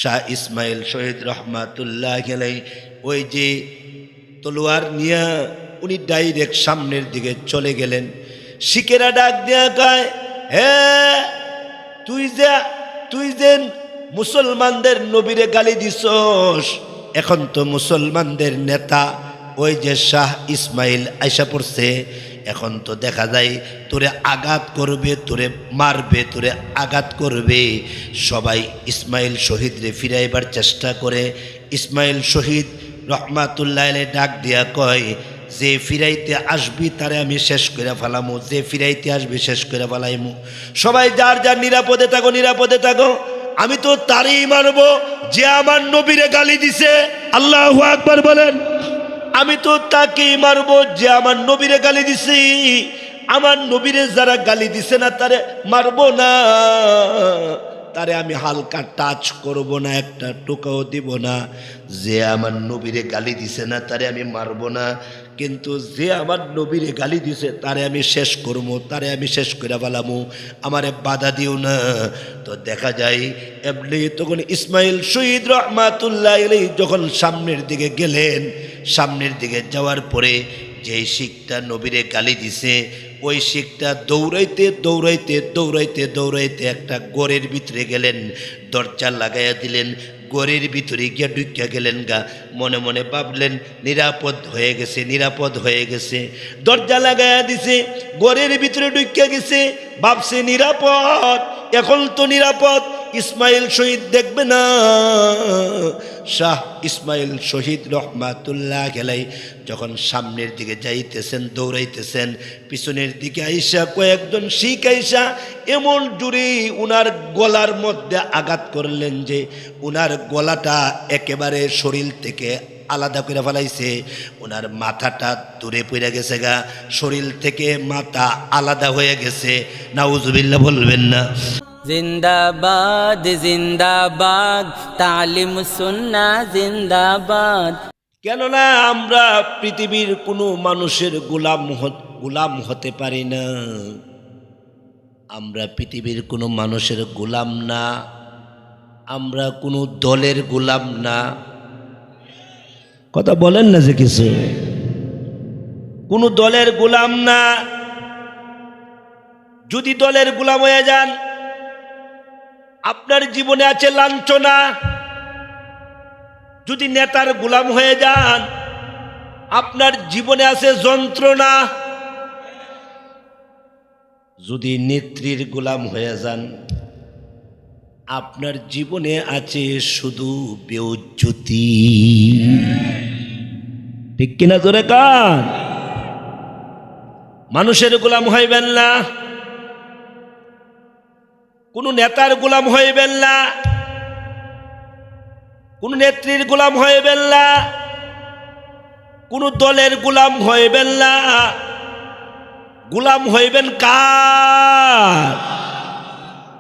শাহ ইসমাইল শহীদ রহমাতুল্লাহ আলাইহি ওই যে তলোয়ার নিয়ে উনি ডাইরেক্ট সামনের দিকে চলে গেলেন। শিখেরা ডাক দিয়া কয়, হে তুই যে মুসলমানদের নবীরে গালি দিছস, এখন তো মুসলমানদের নেতা ওই যে শাহ ইসমাইল আইসা পড়ছে, এখন তো দেখা যায় তোরে আঘাত করবে, তোরে মারবে, তোরে আঘাত করবে। সবাই ইসমাইল শহীদরে ফিরাইবার চেষ্টা করে। ইসমাইল শহীদ রহমাতুল্লাহ আলাইহি ডাক দিয়া কয়, যে ফিরাইতে আসবি তারে আমি শেষ করে ফেলামু, যে ফিরাইতে আসবি শেষ করে ফেলাইমু। সবাই যার যার নিরাপদে থাকো, নিরাপদে থাকো। আমি তো তারই মারবো যে আমার নবীরে গালি দিছে। আল্লাহু আকবার বলেন। আমি তো তাকেই মারবো যে আমার নবীরে গালি দিছে। আমার নবীরে যারা গালি দিছে না তারে মারবো না, তারে আমি হালকা টাচ করব না, একটা টোকাও দিব না। যে আমার নবীরে গালি দিছে না তারে আমি মারবো না, কিন্তু যে আমার নবীরে গালি দিছে তারে আমি শেষ করবো, তারে আমি শেষ করে ফেলামু, আমারে বাধা দিও না। তো দেখা যায় এমনি তখন ইসমাইল শহীদ রহমাতুল্লাহ আলাইহি যখন সামনের দিকে গেলেন, সামনের দিকে যাওয়ার পরে যে শিখটা নবীরে গালি দিছে ওই শিখটা দৌড়াইতে দৌড়াইতে দৌড়াইতে দৌড়াইতে একটা গড়ের ভিতরে গেলেন, দরজা লাগাইয়া দিলেন, গড়ের ভিতরে গিয়া ঢুকিয়া গেলেন গা। মনে মনে ভাবলেন নিরাপদ হয়ে গেছে, নিরাপদ হয়ে গেছে। দরজা লাগাইয়া দিছে, গড়ের ভিতরে ঢুকিয়া গেছে, ভাবছে নিরাপদ, এখন তো নিরাপদ, ইসমাইল শহীদ দেখবে না। শাহ ইসমাইল শহীদ রহমাতুল্লাহ আলাইহি যখন সামনের দিকে যাইতেছেন, দৌড়াইতেছেন, পিছনের দিকে আইসা কয়েকজন শিখ আইসা এমন জুড়ে উনার গলার মধ্যে আঘাত করলেন যে উনার গলাটা একেবারে শরীর থেকে আলাদা করে ফেলাইছে। ওনার মাথাটা দূরে পড়ে গেছে গা, শরীর থেকে মাথা আলাদা হয়ে গেছে। নাউজুবিল্লাহ বলবেন না? জিন্দাবাদ জিন্দাবাদ, তালিম সুন্নাহ জিন্দাবাদ। কেননা আমরা পৃথিবীর কোনো মানুষের গোলাম হতে পারি না। আমরা পৃথিবীর কোনো মানুষের গোলাম না, আমরা কোনো দলের গোলাম না। কথা বলেন না যে কিছু, কোনো দলের গোলাম না। যদি দলের গোলাম হয়ে যান আপনার জীবনে আছে লাঞ্ছনা। যদি নেতার গোলাম হয়ে যান আপনার জীবনে আছে যন্ত্রণা। যদি নেত্রীর গোলাম হয়ে যান আপনার জীবনে আছে শুধু বেইজ্জতি। ঠিক কিনা জোরে কান? মানুষের গোলাম হইবেন না, কোন নেতার গোলাম হইবেন না, কোন নেত্রীর গোলাম হইবেন না, কোন দলের গোলাম হইবেন না। গোলাম হইবেন কার?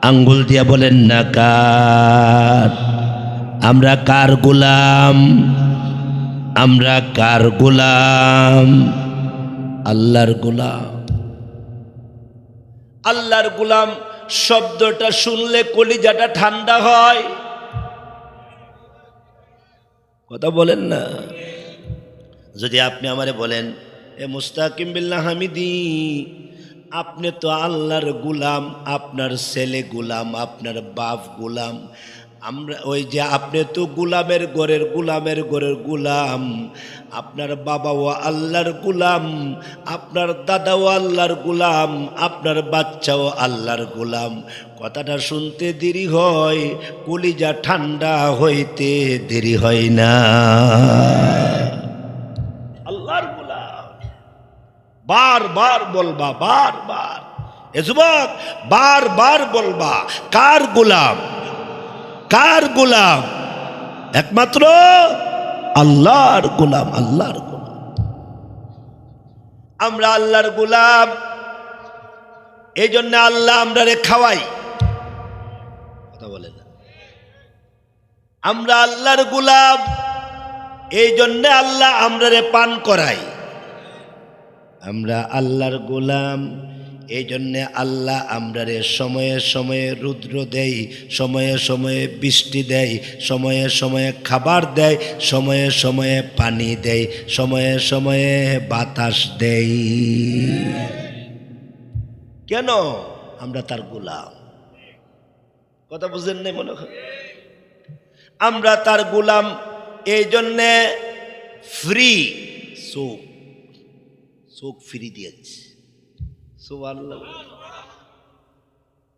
আঙ্গুল দিয়া বলেন না কার? আমরা কার গোলাম? আমরা কার গোলাম? আল্লাহর গোলাম। আল্লাহর গোলাম শব্দটা শুনলে কলিজাটা ঠান্ডা হয়। কথা বলেন না? যদি আপনি আমারে বলেন এ মুস্তাকিম বিল্লাহ হামিদি, আপনি তো আল্লাহর গোলাম, আপনার ছেলে গোলাম, আপনার বাপ গোলাম, আমরা ওই যে আপনি তো গোলামের ঘরের গোলাম, আপনার বাবাও আল্লাহর গোলাম, আপনার দাদাও আল্লাহর গোলাম, আপনার বাচ্চাও আল্লাহর গোলাম। কথাটা শুনতে দেরি হয়, কলিজা ঠান্ডা হইতে দেরি হয় না। আল্লাহর গোলাম বারবার বলবা, বারবার এ যুবক বারবার বলবা, কার গোলাম? কার গোলাম? একমাত্র আল্লাহর গোলাম, আল্লাহর গোলাম। আমরা আল্লাহর গোলাম, এই জন্য আল্লাহ আমরা রে খাওয়াই। কথা বলে না? আমরা আল্লাহর গোলাম, এই জন্য আল্লাহ আমরা রে পান করাই। আমরা আল্লাহর গোলাম, এই জন্যে আল্লাহ আমরারে সময়ে সময়ে রুদ্র দেয়, সময়ে সময়ে বৃষ্টি দেয়, সময়ে সময়ে খাবার দেয়, সময়ে সময়ে পানি দেয়, সময়ে সময়ে বাতাস দেয়। কেন? আমরা তার গোলাম। কথা বুঝেন নাই মনে হয়? আমরা তার গোলাম, এই জন্যে ফ্রি চোখ, চোখ ফ্রি দিয়েছে। সুবহানাল্লাহ।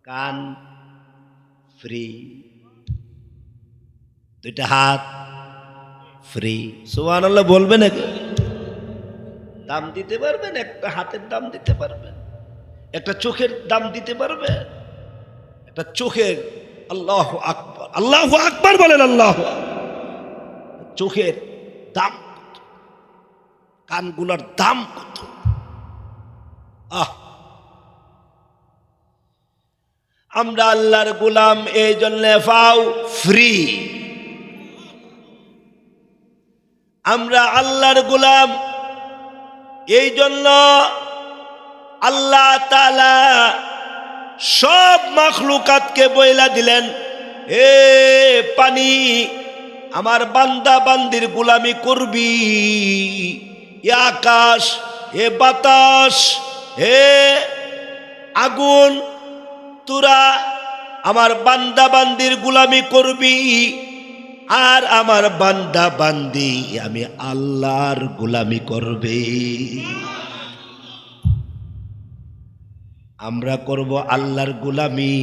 কান ফ্রি, দুইটা হাত ফ্রি। সুবহানাল্লাহ বলবেন? দাম দিতে পারবেন? একটা হাতের দাম দিতে পারবেন? একটা চোখের দাম দিতে পারবেন? একটা চোখের, আল্লাহু আকবার, আল্লাহু আকবার বলেন। আল্লাহু আকবার। চোখের দাম কত? কানগুলার দাম কত? আমরা আল্লাহর গোলাম, এই জন্য পাও ফ্রি। আমরা আল্লাহর গোলাম, এই জন্য আল্লাহ তাআলা সব মাখলুকাতকে বইলা দিলেন, এ পানি আমার বান্দা বান্দির গোলামি করবি, এ আকাশ, এ বাতাস, হে আগুন, তোরা আমার বান্দা বান্দির গোলামি করবি, আর আমার বান্দা বান্দি আমি আল্লাহর গোলামি করবে। আমরা করব আল্লাহর গোলামি,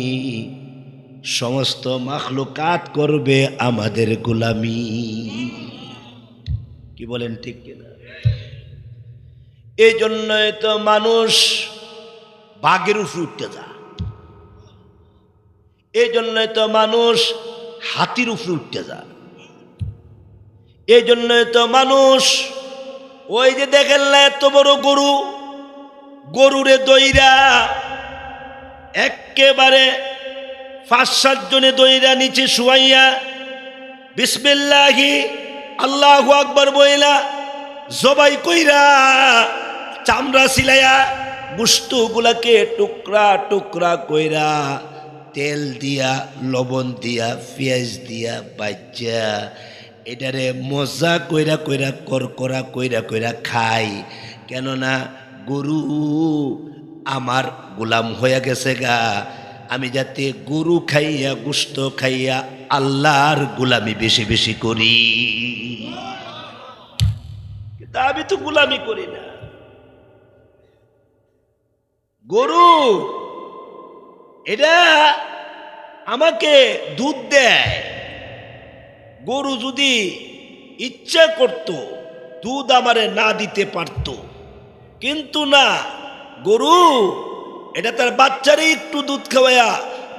সমস্ত মাখলুকাত করবে আমাদের গোলামি। কি বলেন ঠিক কিনা? এই জন্যই তো মানুষ বাঘের উপরে উঠতে যায়, এই জন্যই তো মানুষ হাতির উপরে উঠতে যায়, এই জন্যই তো মানুষ ওই যে দেখেন না এত বড় গরু, গরুরে দইরা একেবারে 5-7 জনে দইরা নিচে শুয়াইয়া বিসমিল্লাহি আল্লাহু আকবার বইলা জবাই কইরা চামড়া সিলাইয়া গোশতগুলাকে টুকরা টুকরা কইরা তেল দিয়া, লবণ দিয়া, পেঁয়াজ দিয়া বাজ্যা এটারে মজা কইরা কইরা করকরা কইরা কইরা খাই। কেননা গরু আমার গোলাম হয়ে গেছে গা, আমি যাতে গরু খাইয়া গোশত খাইয়া আল্লাহর গোলামি বেশি বেশি করি। কিন্তু আমি তো গোলামি করি না। গরু এটা আমাকে দুধ দেয়, গরু যদি ইচ্ছা করত দুধ আমারে না দিতে পারত, কিন্তু না, গরু এটা তার বাচ্চারই একটু দুধ খাওয়ায়া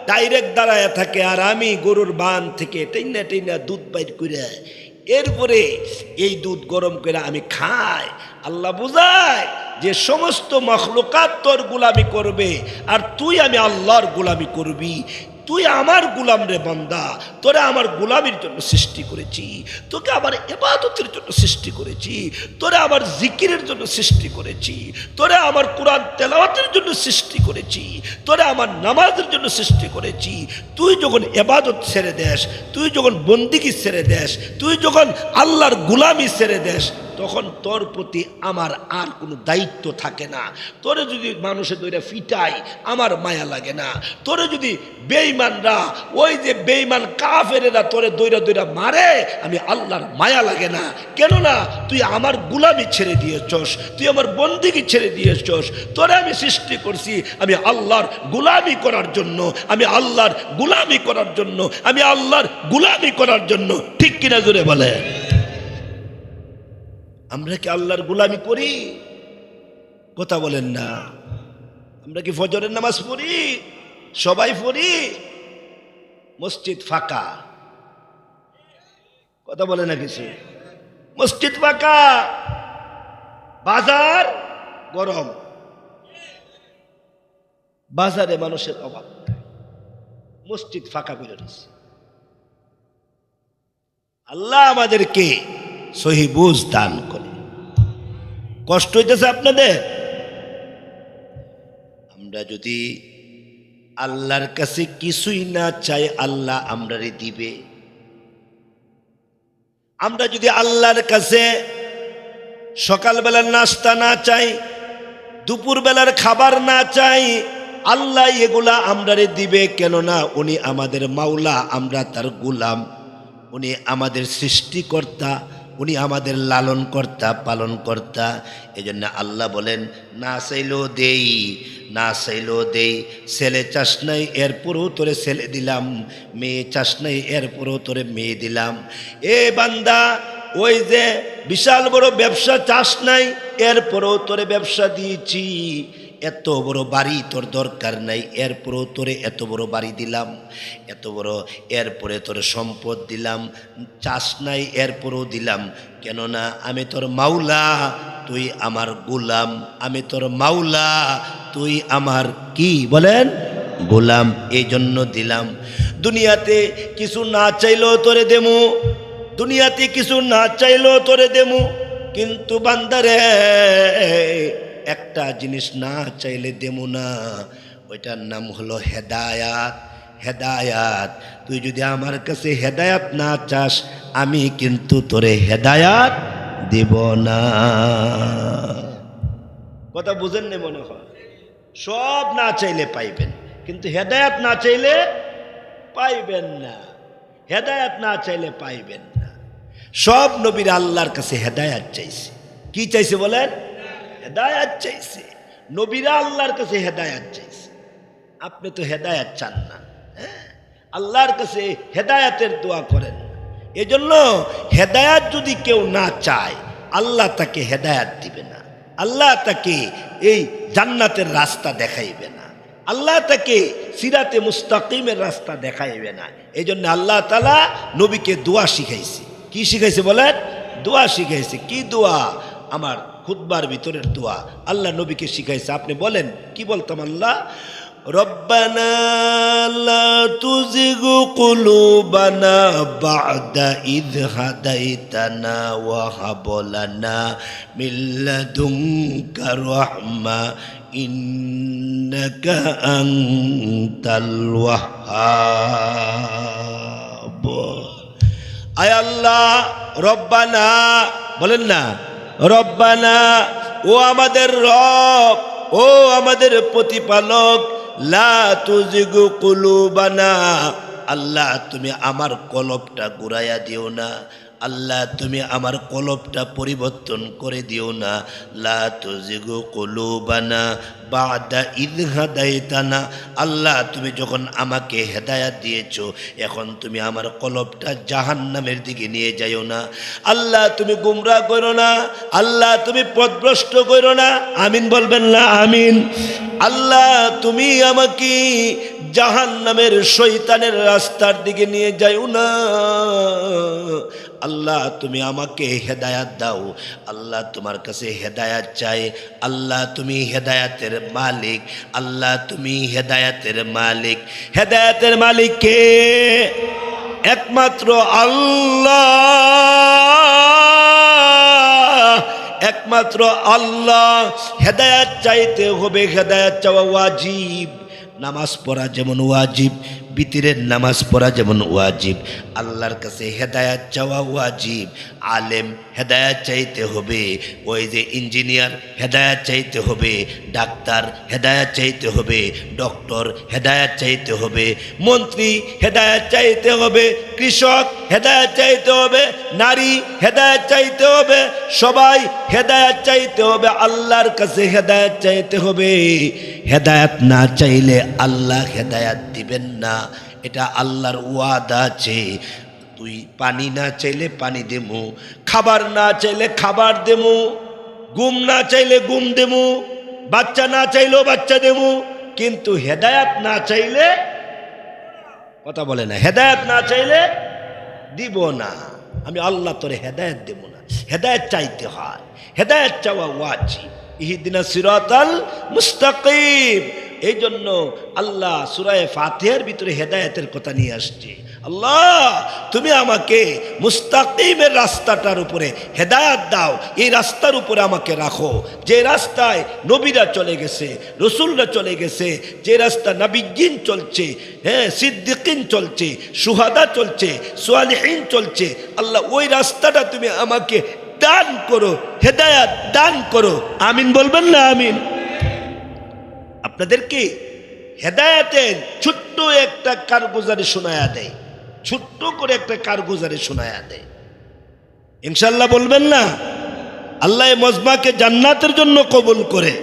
ডাইরেক্ট দাঁড়ায় থাকে, আর আমি গরুর বান থেকে টেইনা টেইনা দুধ বাইর করে এরপরে এই দুধ গরম করে আমি খাই। আল্লাহ বুঝায় যে সমস্ত মাখলুকাত তোর গোলামি করবে, আর তুই আমি আল্লাহর গোলামি করবি। তুই আমার গোলাম রে বান্দা, তোরা আমার গোলামির জন্য সৃষ্টি করেছি, তোকে আমার ইবাদতের জন্য সৃষ্টি করেছি, তোরা আমার জিকিরের জন্য সৃষ্টি করেছি, তোরা আমার কোরআন তেলাওয়াতের জন্য সৃষ্টি করেছি, তোরা আমার নামাজের জন্য সৃষ্টি করেছি। তুই যখন ইবাদত ছেড়ে দেস, তুই যখন বন্দিগি ছেড়ে দেস, তুই যখন আল্লাহর গোলামি ছেড়ে দেস, তখন তোর প্রতি আমার আর কোনো দায়িত্ব থাকে না। তোরে যদি মানুষের দইরা ফিটাই আমার মায়া লাগে না। তোরে যদি বেঈমানরা, ওই যে বেঈমান কাফেরেরা তোরে দইরা দইরা মারে, আমি আল্লাহর মায়া লাগে না। কেননা তুই আমার গোলামি ছেড়ে দিয়েছস, তুই আমার বন্দিগি ছেড়ে দিয়েছস। তোরে আমি সৃষ্টি করছি আমি আল্লাহর গোলামি করার জন্য, আমি আল্লাহর গোলামি করার জন্য, আমি আল্লাহর গোলামি করার জন্য। ঠিক কিনা জোরে বলে? আমরা কি আল্লাহর গোলামি করি? কথা বলেন না। আমরা কি ফজরের নামাজ পড়ি? সবাই পড়ি। মসজিদ ফাঁকা, কথা বলে না কিছু। মসজিদ ফাঁকা, বাজার গরম, বাজারে মানুষের অভাব, মসজিদ ফাঁকা করে দিচ্ছে। আল্লাহ আমাদেরকে সহি বুঝ দান করে। কষ্ট হইতেছে আপনাদের? আমরা আমরা যদি আল্লাহর কাছে কিছুই না চাই, আল্লাহ আমরারে দিবে। আমরা যদি আল্লাহর কাছে সকালবেলার নাস্তা না চাই, দুপুরবেলার খাবার না চাই, আল্লাহ এগুলা আমরারে দিবে। কেননা উনি আমাদের মাওলা, আমরা তার গোলাম। উনি আমাদের সৃষ্টিকর্তা, উনি আমাদের লালনকর্তা, পালনকর্তা। এজন্য আল্লাহ বলেন, না চাইলেও দেই, না চাইলেও দেই। ছেলে চাস নাই, এরপরেও তোরে ছেলে দিলাম। মেয়ে চাস নাই, এরপরেও তোরে মেয়ে দিলাম। এ বান্দা, ওই যে বিশাল বড় ব্যবসা চাস নাই, এরপরেও তোরে ব্যবসা দিয়েছি। এত বড় বাড়ি তোর দরকার নাই, এরপরেও তোরে এত বড় বাড়ি দিলাম। এত বড়, এরপরে তোরে সম্পদ দিলাম। চাস নাই, এরপরেও দিলাম। কেননা আমি তোর মাওলা, তুই আমার গোলাম। আমি তোর মাওলা, তুই আমার কি বলেন গোলাম, এই জন্য দিলাম। দুনিয়াতে কিছু না চাইলেও তোরে দেমু, দুনিয়াতে কিছু না চাইলেও তোরে দেমু। কিন্তু বান্দারে একটা জিনিস না চাইলে দেমু না, ওইটার নাম হলো হেদায়াত। হেদায়াত, তুই যদি আমার কাছে হেদায়াত না চাস, আমি কিন্তু তোরে হেদায়াত দেব না। কথা বুঝেন না মনে হয়? সব না চাইলে পাইবেন, কিন্তু হেদায়াত না চাইলে পাইবেন না। হেদায়াত না চাইলে পাইবেন না। সব নবীর আল্লাহর কাছে হেদায়াত চাইছে। কি চাইছে বলেন? হেদায়াত চাইছে। নবীরা আল্লাহর কাছে হেদায়াত চাইছে। আপনি তো হেদায়াত চান না, আল্লাহর কাছে হেদায়াতের দোয়া করেন। এজন্য হেদায়াত যদি কেউ না চায়, আল্লাহ তাকে হেদায়াত দিবে না। আল্লাহ তাকে এই জান্নাতের রাস্তা দেখাইবে না। আল্লাহ তাকে সিরাতে মুস্তাকিমের রাস্তা দেখাইবে না। এই জন্য আল্লাহ তাআলা নবীকে দোয়া শিখাইছে। কি শিখাইছে বলেন? দোয়া শিখাইছে। কি দোয়া? আমার খুতবার ভিতরের দোয়া আল্লাহ নবীকে শিখাইছে। আপনি বলেন, কি বলতাম? আল্লাহ, রব্বানা লা তুজিগ কুলুবানা বা'দা ইয হাদাইতানা ওয়া হাব লানা মিন লাদুনকা রাহমা ইন্নাকা আনতাল ওয়াহ্হাব। আয় আল্লাহ, রব্বানা বলেন না, রব্বানা, ও আমাদের রব, ও আমাদের প্রতিপালক, লা তুজিগু কুলুবানা, আল্লাহ তুমি আমার কলবটা ঘুরাইয়া দিও না। আল্লাহ তুমি আমার কলবটা পরিবর্তন করে দিও না। লা তুজিগু কুলুবানা বা'দা ইয হাদাইতানা, আল্লাহ তুমি যখন আমাকে হেদায়াত দিয়েছো, এখন তুমি আমার কলবটা জাহান্নামের দিকে নিয়ে যাইও না। আল্লাহ তুমি গুমরাহ করো না, আল্লাহ তুমি পথভ্রষ্ট করো না। আমিন বলবেন না? আমিন। আল্লাহ তুমি আমাকে জাহান্নামের শয়তানের রাস্তার দিকে নিয়ে যাইও না। আল্লাহ তুমি আমাকে হেদায়াত দাও। আল্লাহ তোমার কাছে হেদায়াত চাই। আল্লাহ তুমি হেদায়াতের মালিক। আল্লাহ তুমি হেদায়াতের মালিক। হেদায়াতের মালিক কে? একমাত্র আল্লাহ, একমাত্র আল্লাহ। হেদায়াত চাইতে হবে, হেদায়াত চাওয়া ওয়াজিব। নামাজ পড়া যেমন ওয়াজিব, বিতিরের নামাজ পড়া যেমন ওয়াজিব, আল্লাহর কাছে হেদায়াত চাওয়া ওয়াজিব। আলেম হেদায়াত চাইতে হবে, ওই যে ইঞ্জিনিয়ার হেদায়াত চাইতে হবে, ডাক্তার হেদায়াত চাইতে হবে, ডক্টর হেদায়াত চাইতে হবে, মন্ত্রী হেদায়াত চাইতে হবে, কৃষক হেদায়াত চাইতে হবে, নারী হেদায়াত চাইতে হবে, সবাই হেদায়াত চাইতে হবে। আল্লাহর কাছে হেদায়াত চাইতে হবে। হেদায়াত না চাইলে আল্লাহ হেদায়াত দিবেন না। এটা আল্লাহর ওয়াদা আছে। তুই পানি না চাইলে পানি দেমু, খাবার না চাইলে খাবার দেমু, ঘুম না চাইলে ঘুম দেমু, বাচ্চা না চাইলেও বাচ্চা দেমু। কিন্তু হেদায়াত না চাইলে, কথা বলে না, হেদায়াত না চাইলে দিব না। আমি আল্লাহ তোরে হেদায়াত দেব না। হেদায়াত চাইতে হয়, হেদায়াত চাওয়া ওয়াজিব। ইহদিনাস সিরাতাল মুস্তাকিম। এই জন্য আল্লাহ সূরা ফাতিহার ভিতরে হেদায়েতের কথা নিয়ে আসছে। আল্লাহ তুমি আমাকে মুস্তাকিমের রাস্তাটার উপরে হেদায়াত দাও, এই রাস্তার উপরে আমাকে রাখো, যে রাস্তায় নবীরা চলে গেছে, রসুলরা চলে গেছে, যে রাস্তা নবিয়্যিন চলছে, হ্যাঁ সিদ্দিকিন চলছে, সুহাদা চলছে, সালেহিন চলছে, আল্লাহ ওই রাস্তাটা তুমি আমাকে দান করো, হেদায়াত দান করো। আমিন বলবেন না? আমিন। আপনাদেরকে হেদায়াতের ছোট্ট একটা কারগুজারি শোনায়া দেয়, ছোট্ট করে একটা কারগুজারি শোনায়া দেয়, ইনশাল্লাহ বলবেন না? আল্লাহ এই মজমাকে জান্নাতের জন্য কবুল করে।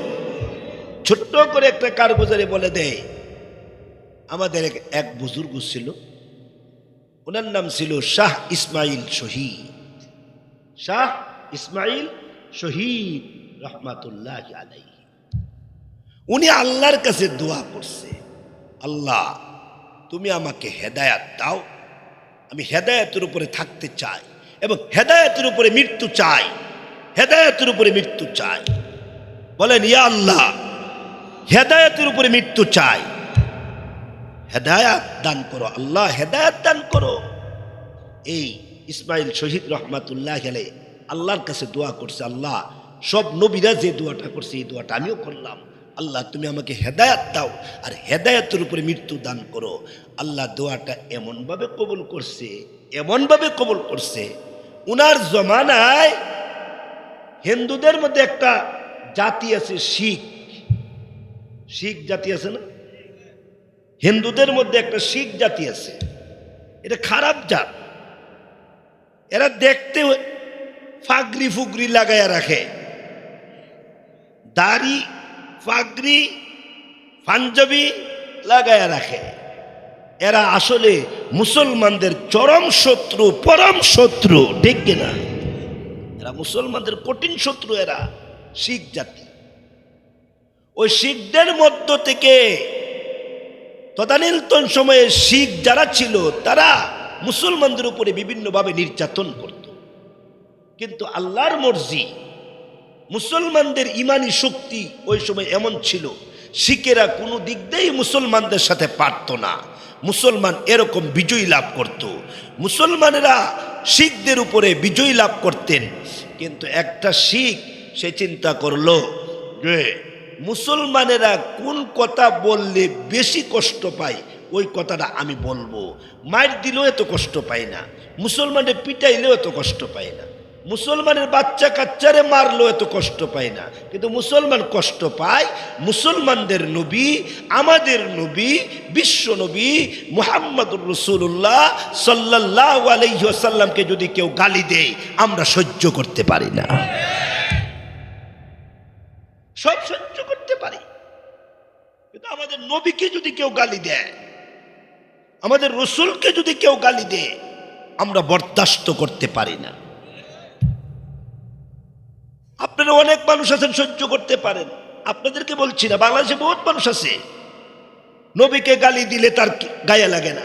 ছোট্ট করে একটা কারগুজারি বলে দেয়। আমাদের এক বুজুর্গ ছিল, ওনার নাম ছিল শাহ ইসমাইল শহীদ। শাহ ইসমাইল শহীদ রহমাতুল্লাহ আলাইহি। উনি আল্লাহর কাছে দোয়া করছে, আল্লাহ তুমি আমাকে হেদায়াত দাও, আমি হেদায়াতের উপরে থাকতে চাই এবং হেদায়াতের উপরে মৃত্যু চাই, হেদায়াতের উপরে মৃত্যু চাই। বলেন ইয়া আল্লাহ, হেদায়াতের উপরে মৃত্যু চাই, হেদায়াত দান করো আল্লাহ, হেদায়াত দান করো। এই ইসমাইল শহীদ রহমাতুল্লাহ আলাইহি আল্লাহর কাছে দোয়া করছে, আল্লাহ সব নবীরা যে দোয়াটা করছে এই দোয়াটা আমিও করলাম, আল্লাহ তুমি আমাকে হেদায়াত দাও আর হেদায়াতের উপরে মৃত্যু দান করো। আল্লাহ দোয়াটা এমনভাবে কবুল করছে, এমনভাবে কবুল করছে, উনার জমানায় হিন্দুদের মধ্যে একটা জাতি আছে শিখ, শিখ জাতি আছে না? হিন্দুদের মধ্যে একটা শিখ জাতি আছে, এটা খারাপ জাত। এরা দেখতে ফাগরি ফুগরি লাগাইয়া রাখে, দাড়ি পাগড়ি পাঞ্জাবি লাগায়া রাখে। এরা আসলে মুসলমানদের চরম শত্রু, পরম শত্রু, ঠিক কিনা? এরা মুসলমানদের কঠিন শত্রু, এরা শিখ জাতি। ওই শিখদের মধ্য থেকে তদানীন্তন সময়ে শিখ যারা ছিল তারা মুসলমানদের উপরে বিভিন্নভাবে নির্যাতন করত, কিন্তু আল্লাহর মর্জি, মুসলমানদের ইমানি শক্তি ওই সময় এমন ছিল, শিখেরা কোনো দিক দিয়েই মুসলমানদের সাথে পারত না। মুসলমান এরকম বিজয় লাভ করত, মুসলমানেরা শিখদের উপরে বিজয় লাভ করতেন। কিন্তু একটা শিখ সে চিন্তা করলো যে মুসলমানেরা কোন কথা বললে বেশি কষ্ট পায় ওই কথাটা আমি বলবো। মার দিলেও এত কষ্ট পাই না, মুসলমানের পিটাইলেও এত কষ্ট পায় না, মুসলমানের বাচ্চা কাচ্চারে মারলেও এত কষ্ট পায় না, কিন্তু মুসলমান কষ্ট পায় মুসলমানদের নবী, আমাদের নবী, বিশ্ব নবী মুহাম্মদুর রাসূলুল্লাহ সাল্লাল্লাহু আলাইহি ওয়াসাল্লামকে যদি কেউ গালি দেয় আমরা সহ্য করতে পারি না, সব সহ্য করতে পারি, কিন্তু আমাদের নবীকে যদি কেউ গালি দেয়, আমাদের রসুলকে যদি কেউ গালি দেয় আমরা বরদাস্ত করতে পারি না। আপনারা অনেক মানুষ আছেন সহ্য করতে পারেন, আপনাদেরকে বলছি না, বাংলাদেশে বহুত মানুষ আছে নবীকে গালি দিলে তার গায়ে লাগে না।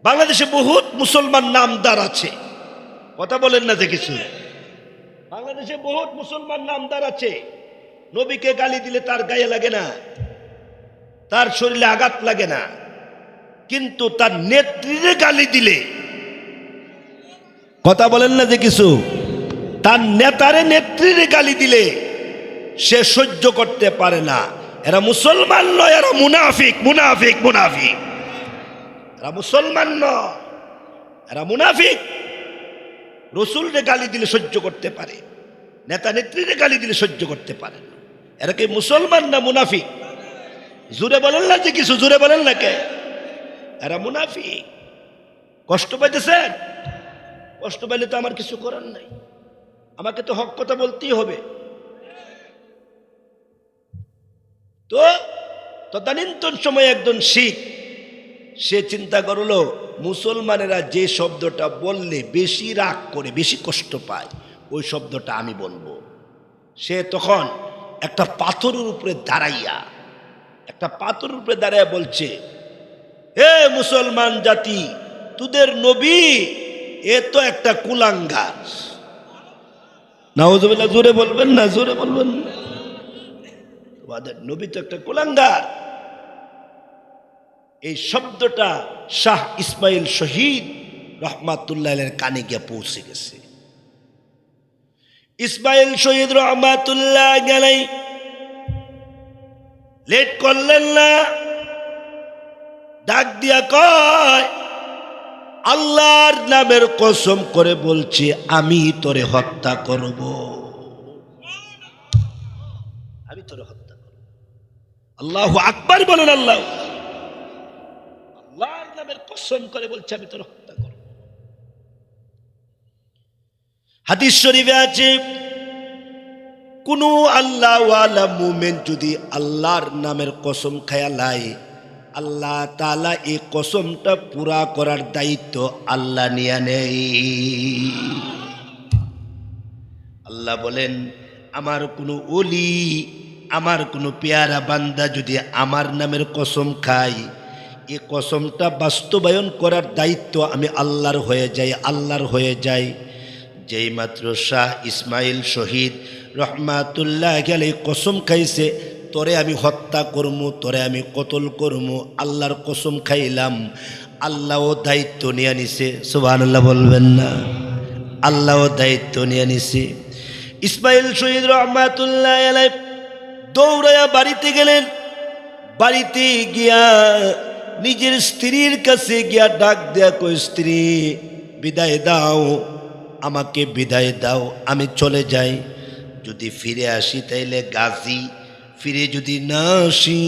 বাংলাদেশে বহুত মুসলমান নামদার আছে, কথা বলেন না যে কিছু। বাংলাদেশে বহুত মুসলমান নামদার আছে, নবীকে গালি দিলে তার গায়ে লাগে না, তার শরীরে আঘাত লাগে না, কিন্তু তার নেত্রীরে গালি দিলে, কথা বলেন না যে কিছু, তার নেতারে নেত্রীরে গালি দিলে সে সহ্য করতে পারে না। এরা মুসলমান নয়, এরা মুনাফিক, মুনাফিক, মুনাফিক। এরা মুসলমান নয়, এরা মুনাফিক। রসুলরে গালি দিলে সহ্য করতে পারে, নেতা নেত্রীরে গালি দিলে সহ্য করতে পারে না। এরা কি মুসলমান না মুনাফিক? জোরে বলেন না যে কিছু, জোরে বলেন না কে? এরা মুনাফিক। কষ্ট পাইতেছেন? কষ্ট পাইলে তো আমার কিছু করার নাই, আমাকে তো হক কথা বলতেই হবে। তো তদানীন্তন সময়ে একজন শিখ সে চিন্তা করলো মুসলমানেরা যে শব্দটা বললে বেশি রাগ করে, বেশি কষ্ট পায়, ওই শব্দটা আমি বলবো। সে তখন একটা পাথরের উপরে দাঁড়াইয়া, একটা পাথরের উপরে দাঁড়াইয়া বলছে, হে মুসলমান জাতি, তোদের নবী এ তো একটা কুলাঙ্গার। নাউজুবিল্লাহ, জোরে বলবেন না, জোরে বলবেন না। তোমাদের নবী তো একটা কুলাঙ্গার। এই শব্দটা শাহ ইসমাইল শহীদ রহমাতুল্লাহ আলাইহির কানে গিয়ে পৌঁছে গেছে। ইসমাইল শহীদ রহমাতুল্লাহ আলাইহি লেট করলেন না, ডাক দিয়া কয়, আল্লাহর নামের কসম করে বলছি আমি তোরে হত্যা করব, আমি তোরে হত্যা করব। আল্লাহু আকবার বলেন। আল্লাহর নামের কসম করে বলছি আমি তোরে হত্যা করব। হাদিস শরীফে আছে, কোন আল্লাহওয়ালা মুমিন যদি আল্লাহর নামের কসম খায়া লাই, আল্লাহ তাআলা এই কসমটা পুরা করার দায়িত্ব আল্লাহ নিয়ে নেই। আল্লাহ বলেন, আমার কোনো ওলি, আমার কোনো পেয়ারা বান্দা যদি আমার নামের কসম খায়, এই কসমটা বাস্তবায়ন করার দায়িত্ব আমি আল্লাহর হয়ে যাই, আল্লাহর হয়ে যাই। যেই মাত্র শাহ ইসমাইল শহীদ রহমাতুল্লাহ আলাইহি কসম খাইছে, তোরে আমি হত্যা করমু, তোরে আমি কতল করমু, আল্লাহর কসম খাইলাম, আল্লাহও দায়িত্ব নিয়ে নিছে। সুবহানাল্লাহ বলবেন না? আল্লাহও দায়িত্ব নিয়ে নিছে। ইসমাইল শহীদ রহমাতুল্লাহ আলাইহি দৌড়ায়া বাড়িতে গেলেন। বাড়িতে গিয়া নিজের স্ত্রীর কাছে গিয়া ডাক দেয়া কই, স্ত্রী বিদায় দাও, আমাকে বিদায় দাও, আমি চলে যাই। যদি ফিরে আসি তাইলে গাজী, ফিরে যদি না আসি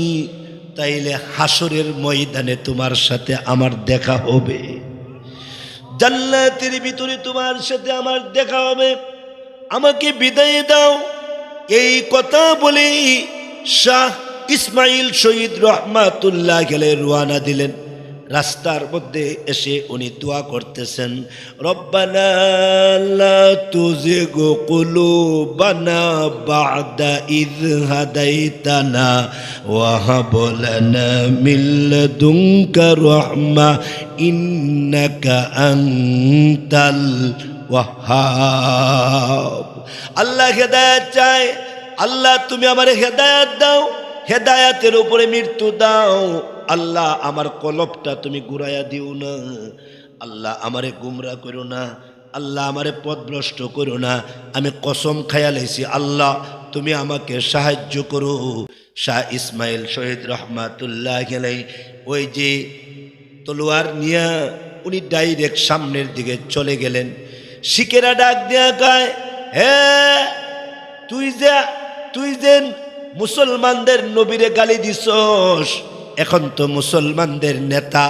তাইলে হাসরের ময়দানে তোমার সাথে আমার দেখা হবে, জান্নাতের ভিতরে তোমার সাথে আমার দেখা হবে, আমাকে বিদায় দাও। এই কথা বলে শাহ ইসমাইল শহীদ রহমাতুল্লাহ আলাইহি রওনা দিলেন। রাস্তার মধ্যে এসে উনি দোয়া করতেছেন, রব্বানা লা তুজিগ কুলুবানা বা'দা ইয হাদাইতানা ওয়া হাব লানা মিন লাদুনকা রাহমা ইন্নাকা আনতাল ওয়াহ্হাব। আল্লাহ হেদায়েত চায়, আল্লাহ তুমি আমারে হেদায়েত দাও, হেদায়েতের উপরে মৃত্যু দাও। আল্লাহ আমার কলবটা তুমি ঘুরাইয়া দিও না, আল্লাহ আমারে গুমরা করো না, আল্লাহ আমারে পথভ্রষ্ট করো না। আমি কসম খায়া লাইছি, আল্লাহ তুমি আমাকে সাহায্য করো। শাহ ইসমাইল শহীদ রহমাতুল্লাহ আলাইহি ওই যে তলোয়ার নিয়ে উনি ডাইরেক্ট সামনের দিকে চলে গেলেন। শিকেরা ডাক দেয়া কয়, হে তুই যে মুসলমানদের নবীরে গালি দিছস, এখন তো মুসলমানদের নেতা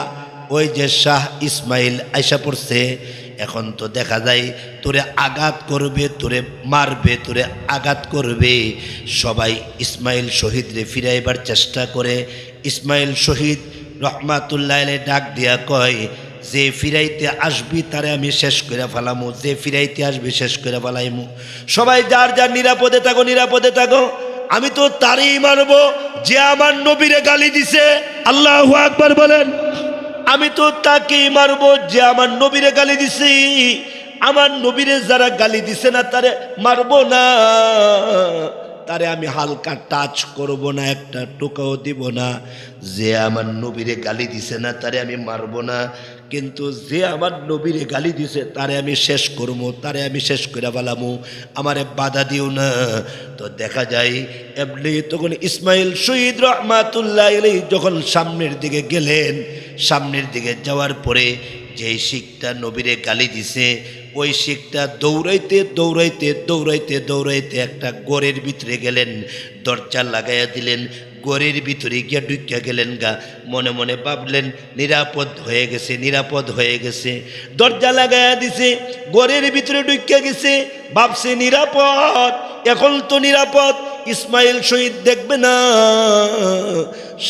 ওই যে শাহ ইসমাইল আইসা পড়ছে, এখন তো দেখা যায় তোরে আঘাত করবে, তোরে মারবে, তোরে আঘাত করবে। সবাই ইসমাইল শহীদরে ফিরাইবার চেষ্টা করে। ইসমাইল শহীদ রহমাতুল্লাহ আলাইহি ডাক দিয়া কয়, যে ফিরাইতে আসবি তারে আমি শেষ করে ফেলামু, যে ফিরাইতে আসবি শেষ করে ফেলাইমু। সবাই যার যার নিরাপদে থাকো, নিরাপদে থাকো। আমি তো তারই মারবো যে আমার নবীরে গালি দিছে। আল্লাহু আকবার বলেন। আমি তো তাকেই মারবো যে আমার নবীরে গালি দিছে। আমার নবীরে যারা গালি দিছে না তারে মারবো না, তারে আমি হালকা টাচ করব না, একটা টোকাও দিব না। যে আমার নবীরে গালি দিছে না তারে আমি মারবো না, কিন্তু যে আমার নবীরে গালি দিছে তারে আমি শেষ করবো, তারে আমি শেষ করে ফেলামু, আমারে বাধা দিও না। তো দেখা যায় এমনি তখন ইসমাইল শহীদ রহমাতুল্লাহ আলাইহি যখন সামনের দিকে গেলেন, সামনের দিকে যাওয়ার পরে যেই শিখটা নবীরে গালি দিছে ওই শিখটা দৌড়াইতে দৌড়াইতে দৌড়াইতে দৌড়াইতে একটা গড়ের ভিতরে গেলেন, দরজা লাগাইয়া দিলেন, গড়ের ভিতরে গিয়া ঢুকিয়া গেলেন গা। মনে মনে ভাবলেন নিরাপদ হয়ে গেছে, নিরাপদ হয়ে গেছে। দরজা লাগাইয়া দিছে, গড়ের ভিতরে ঢুকিয়া গেছে, ভাবছে নিরাপদ, এখন তো নিরাপদ, ইসমাইল শহীদ দেখবে না।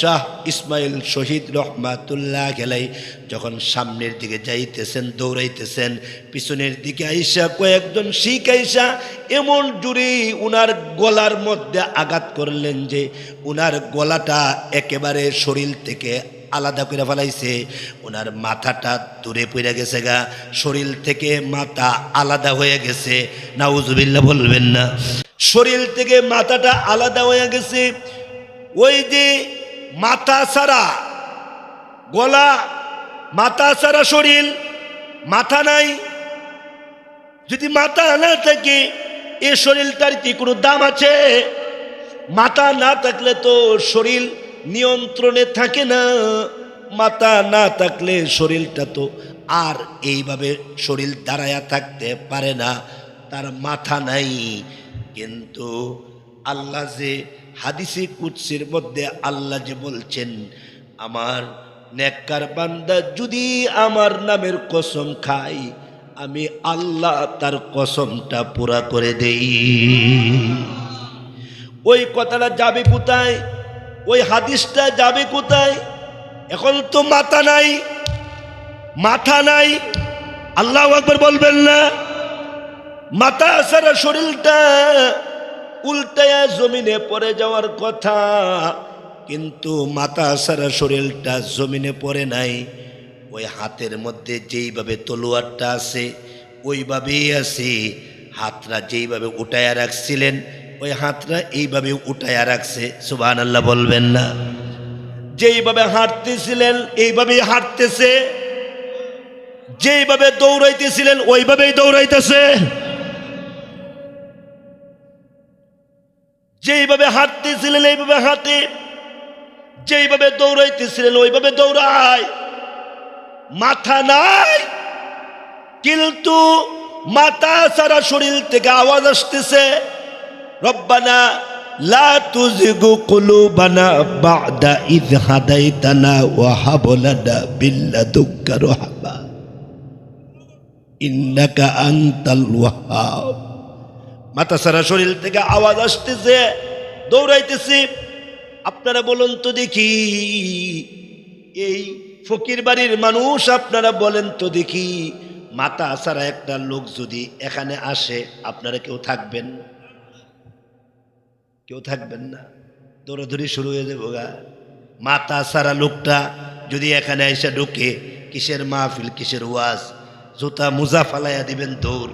শাহ ইসমাইল শহীদ রহমাতুল্লাহ আলাইহি যখন সামনের দিকে যাইতেছেন, দৌড়াইতেছেন, পিছনের দিকে আইসা কয়েকজন শিখ আইসা এমন জুড়ে উনার গলার মধ্যে আঘাত করলেন যে উনার গলাটা একেবারে শরীর থেকে আলাদা করে ফেলাইছে। ওনার মাথাটা দূরে পড়ে গেছে গা, শরীর থেকে মাথা আলাদা হয়ে গেছে। নাউজুবিল্লাহ বলবেন না? শরীর থেকে মাথাটা আলাদা হয়ে গেছে। ওই যে মাথা ছাড়া গলা, মাথা ছাড়া শরীর, মাথা নাই। যদি মাথা না থাকে এ শরীরটার কি কোনো দাম আছে? মাথা না থাকলে তো শরীর নিয়ন্ত্রণে থাকে না। মাথা না থাকলে শরীরটা তো আর এইভাবে শরীর দাঁড়ায়া থাকতে পারে না, তার মাথা নাই। কিন্তু আল্লাহ যে হাদিসে কুদসির মধ্যে আল্লাহ যে বলছেন, আমার নেককার বান্দা যদি আমার নামের কসম খায়, আমি আল্লাহ তার কসমটা পুরা করে দেই। ওই কথাটা যাবে কোথায়? ওই হাদিসটা যাবে কোথায়? এখন তো মাথা নাই, মাথা নাই। আল্লাহু আকবার বলবেন না? মাথা সারা শরীরটা উল্টায়া জমিনে পড়ে যাওয়ার কথা, কিন্তু মাথা সারা শরীরটা জমিনে পড়ে নাই। ওই হাতের মধ্যে যেইভাবে তলোয়ারটা আছে ওইভাবেই আছে। হাতটা যেইভাবে উঠায়া রাখছিলেন ওই হাতটা এইভাবে উঠায়া রাখছে। সুবহানাল্লাহ বলবেন না? যেইভাবে হাঁটতেছিলেন এইভাবেই হাঁটতেছে, যেইভাবে দৌড়াইতেছিলেন ওইভাবেই দৌড়াইতেছে, যেইভাবে হাঁটতেছিলেন এইভাবে হাঁটে, যেইভাবে দৌড়াইতেছিলেন ওইভাবে দৌড়ায়। মাথা নাই, কিন্তু মাথা সারা শরীর থেকে আওয়াজ আসতেছে, রব্বানা লা তুযিগু কুলুবানা বা'দা ইয হাদাইতানা ওয়া হাব লানা মিন লাদুনকা রাহমা ইন্নাকা আনতাল ওয়াহ্হাব। মাথা সারা শরীর থেকে আওয়াজ আসতেছে, দৌড়াইতেছি। আপনারা বলুন তো দেখি, এই ফকির বাড়ির মানুষ, আপনারা বলেন তো দেখি, মাথা সারা একটা লোক যদি এখানে আসে, আপনারা কেউ থাকবেন? কেউ থাকবেন না, দৌড়াদৌড়ি শুরু হয়ে যাবো গা। মাথা সারা লোকটা যদি এখানে এসে ঢুকে, কিসের মাহফিল, কিসের ওয়াজ, জুতা মুজা ফালাইয়া দিবেন দৌড়।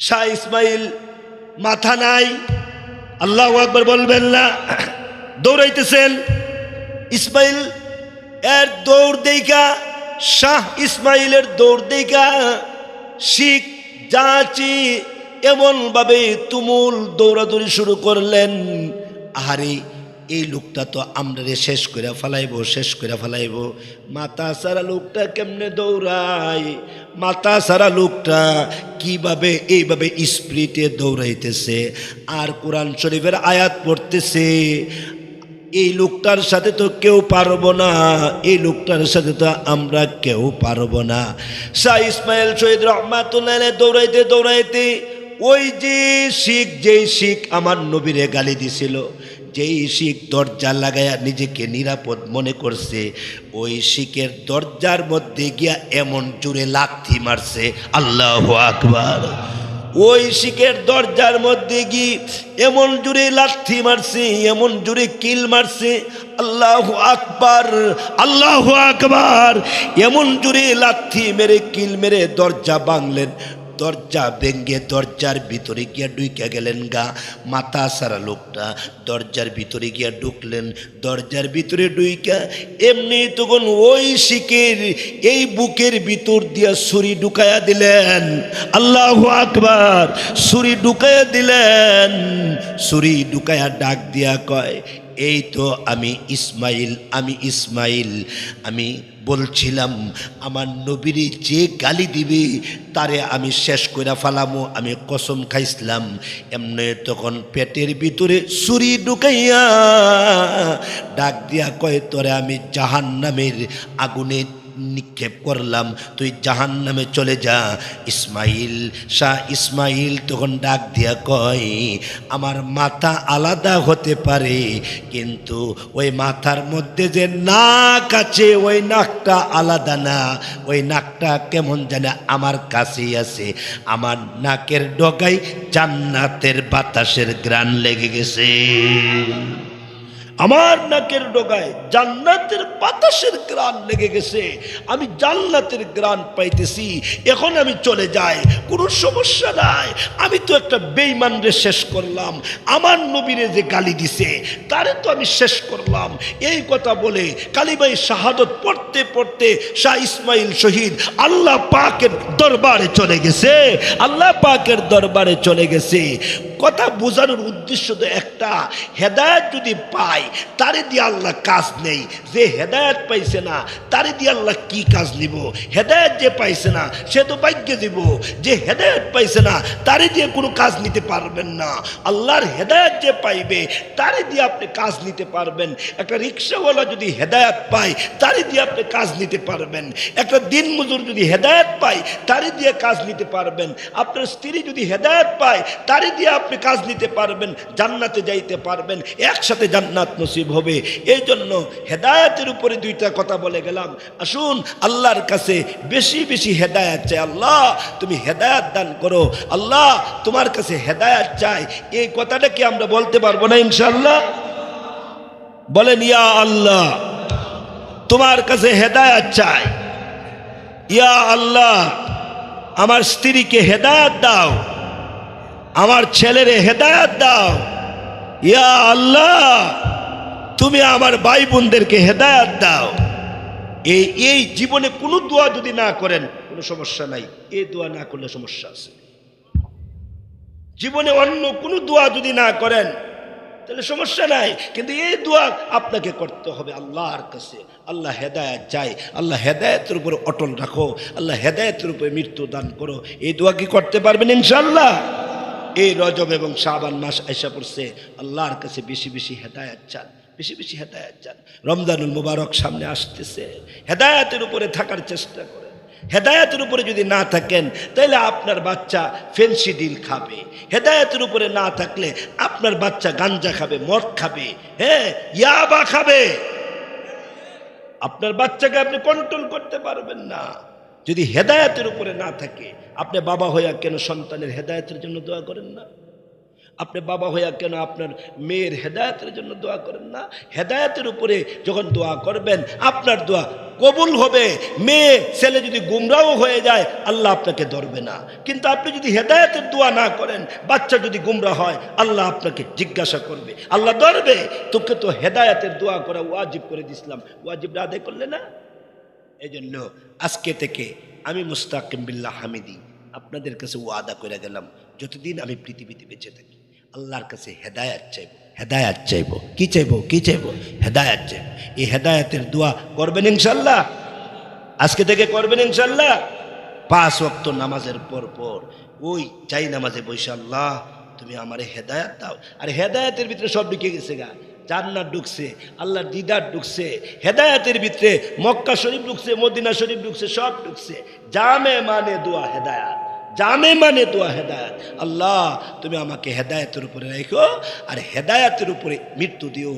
শাহ ইসমাইল মাথা নাই, আল্লাহু আকবার বলবেন না? দৌড়াইতেছেন। ইসমাইল এর দৌড় দেইকা, শাহ ইসমাইলের দৌড় দেইকা শিখ যাচি এমনভাবে তুমুল দৌড়াদৌড়ি শুরু করলেন। আহারে, এই লোকটা তো আমরা শেষ করে ফেলাইবো, শেষ করে ফেলাইবো। মাথা সারা লোকটা কেমনে দৌড়ায়, মাথা সারা লোকটা কিভাবে এইভাবে স্পিডে দৌড়াইতেছে আর কোরআন শরীফের আয়াত পড়তেছে। এই লোকটার সাথে তো কেউ পারবো না, এই লোকটার সাথে তো আমরা কেউ পারবো না। শাহ ইসমাইল শহীদ রহমাতুল্লাহ আলাইহি দৌড়াইতে দৌড়াইতে ওই যে শিখ, যেই শিখ আমার নবীরে গালি দিছিল, যেই শিখ দরজা লাগায়া নিজেকে নিরাপদ মনে করছে, ওই শিখের দরজার মধ্যে গিয়া এমন জোরে লাথি মারছে, আল্লাহু আকবার। ওই শিখের দরজার মধ্যে গিয়ে এমন জোরে লাথি মারছে, এমন জোরে কিল মারছে, আল্লাহু আকবার, আল্লাহু আকবার। এমন জোরে লাথি মেরে কিল মেরে দরজা ভাঙলেন। দরজা ভেঙ্গে দরজার ভিতরে গিয়া ঢুকে গেলেন গা। মাথা সারা লোকটা দরজার ভিতরে গিয়া ঢুকলেন। দরজার ভিতরে ঢুইকা এমনি তখন ওই শিখের এই বুকের ভিতর দিয়া ছুরি ঢুকায়া দিলেন, আল্লাহু আকবার। ছুরি ঢুকায়া দিলেন, ছুরি ঢুকায়া ডাক দিয়া কয়, এই তো আমি ইসমাইল, আমি ইসমাইল। আমি বলছিলাম আমার নবীরে যে গালি দিবে তারে আমি শেষ করে ফেলামো, আমি কসম খাইছিলাম। এমনি তখন পেটের ভিতরে ছুরি ঢুকাইয়া ডাক দিয়া কয়, তোরে আমি জাহান্নামের আগুনে নিক্ষেপ করলাম, তুই জাহান্নামে চলে যা। ইসমাইল, শাহ ইসমাইল তখন ডাক দিয়া কয়, আমার মাথা আলাদা হতে পারে, কিন্তু ওই মাথার মধ্যে যে নাক আছে ওই নাকটা আলাদা না। ওই নাকটা কেমন জানে আমার কাছেই আছে। আমার নাকের ডগায় জান্নাতের বাতাসের ঘ্রাণ লেগে গেছে। আমার নাকের ডগায় জান্নাতের বাতাসের গ্রাণ লেগে গেছে, আমি জান্নাতের গ্রাণ পাইতেছি, এখন আমি চলে যাই, কোনো সমস্যা নাই। আমি তো একটা বেঈমানরে শেষ করলাম, আমার নবীরে যে গালি দিছে তারে তো আমি শেষ করলাম। এই কথা বলে কালিমায়ে শাহাদত পড়তে পড়তে শাহ ইসমাইল শহীদ আল্লাহ পাকের দরবারে চলে গেছে, আল্লাহ পাকের দরবারে চলে গেছে। কথা বোঝানোর উদ্দেশ্য তো একটা, হেদায়েত যদি পায় তারে দিয়ে আল্লাহ কাজ নেই, যে হেদায়েত পাইছে না তারে দিয়ে আল্লাহ কি কাজ নিব? হেদায়েত যে পাইছে না সে তো ভাগ্যে দিব, যে হেদায়েত পাইছে না তারে দিয়ে কোনো কাজ নিতে পারবেন না। আল্লাহর হেদায়েত যে পাইবে তারে দিয়ে আপনি কাজ নিতে পারবেন। একটা রিক্সাওয়ালা যদি হেদায়েত পায় তারে দিয়ে আপনি কাজ নিতে পারবেন। একটা দিনমজুর যদি হেদায়েত পায় তারে দিয়ে কাজ নিতে পারবেন। আপনার স্ত্রী যদি হেদায়েত পায় তারে দিয়ে আপনি কাজ নিতে পারবেন, জান্নাতে যাইতে পারবেন, একসাথে জান্নাত নসিব হবে। এই জন্য হেদায়েতের উপরে দুইটা কথা বলে গেলাম। আসুন আল্লাহর কাছে বেশি বেশি হেদায়েত চাই। আল্লাহ তুমি হেদায়েত দান করো, আল্লাহ তোমার কাছে হেদায়েত চাই। এই কথাটা কি আমরা বলতে পারবো না ইনশাআল্লাহ? বলেন ইয়া আল্লাহ তোমার কাছে হেদায়েত চাই, ইয়া আল্লাহ আমার স্ত্রীকে হেদায়েত দাও, আমার ছেলেরে হেদায়েত দাও, ইয়া আল্লাহ তুমি আমার ভাই বোনদেরকে হেদায়েত দাও। এই জীবনে কোনো দোয়া যদি না করেন কোনো সমস্যা নাই, এই দোয়া না করলে সমস্যা আছে। জীবনে অন্য কোনো দোয়া যদি না করেন তাহলে সমস্যা নাই, কিন্তু এই দোয়া আপনাকে করতে হবে আল্লাহর কাছে। আল্লাহ হেদায়েত চাই, আল্লাহ হেদায়েতের উপরে অটল রাখো, আল্লাহ হেদায়েতের উপরে মৃত্যু দান করো। এই দোয়া কি করতে পারবেন ইনশাআল্লাহ? এই রজব এবং শাবান মাস আইসা পড়ছে, আল্লাহর কাছে বেশি বেশি হেদায়েত চান, বেশি বেশি হেদায়েত চান। রমজানুল মুবারক সামনে আসতেছে, হেদায়েতের উপরে থাকার চেষ্টা করেন। হেদায়েতের উপরে যদি না থাকেন তাহলে আপনার বাচ্চা ফেন্সিডিল খাবে, হেদায়েতের উপরে না থাকলে আপনার বাচ্চা গাঞ্জা খাবে, মদ খাবে, হ্যাঁ ইয়াবা খাবে। আপনার বাচ্চাকে আপনি কন্ট্রোল করতে পারবেন না যদি হেদায়েতের উপরে না থাকে। আপনি বাবা হইয়া কেন সন্তানের হেদায়েতের জন্য দোয়া করেন না? আপনি বাবা হইয়া কেন আপনার মেয়ের হেদায়েতের জন্য দোয়া করেন না? হেদায়েতের উপরে যখন দোয়া করবেন আপনার দোয়া কবুল হবে। মেয়ে ছেলে যদি গুমরাও হয়ে যায় আল্লাহ আপনাকে ধরবে না, কিন্তু আপনি যদি হেদায়েতের দোয়া না করেন, বাচ্চা যদি গুমরা হয় আল্লাহ আপনাকে জিজ্ঞাসা করবে, আল্লাহ ধরবে। তোকে তো হেদায়েতের দোয়া করা ওয়াজিব করে দিছিলাম, ওয়াজিবটা আদায় করলে না। এই জন্য আজকে থেকে আমি মুস্তাকিম বিল্লাহ হামিদি আপনাদের কাছে ওয়াদা করে গেলাম, যতদিন আমি পৃথিবীতে বেঁচে থাকি আল্লাহর কাছে হেদায়েত চাইব, হেদায়েত চাইব। কি চাইব? কি চাইব? হেদায়েত চাইব। এই হেদায়েতের দোয়া করবেন ইনশাআল্লাহ? আজকে থেকে করবেন ইনশাআল্লাহ? 5 ওয়াক্ত নামাজের পর পর ওই চাই নামাজে বসে আল্লাহ তুমি আমারে হেদায়েত দাও। আর হেদায়েতের ভিতরে সব ঢুকে গেছে গা, জান্নাত ঢুকছে, আল্লাহর দিদার ঢুকছে, হেদায়েতের ভিতরে মক্কা শরীফ ঢুকছে, মদিনা শরীফ ঢুকছে, সব ঢুকছে। জামে মানে দোয়া হেদায়েত, জামে মানে দোয়া হেদায়েত। আল্লাহ তুমি আমাকে হেদায়েতের উপরে রাখো আর হেদায়েতের উপরে মৃত্যু দিও।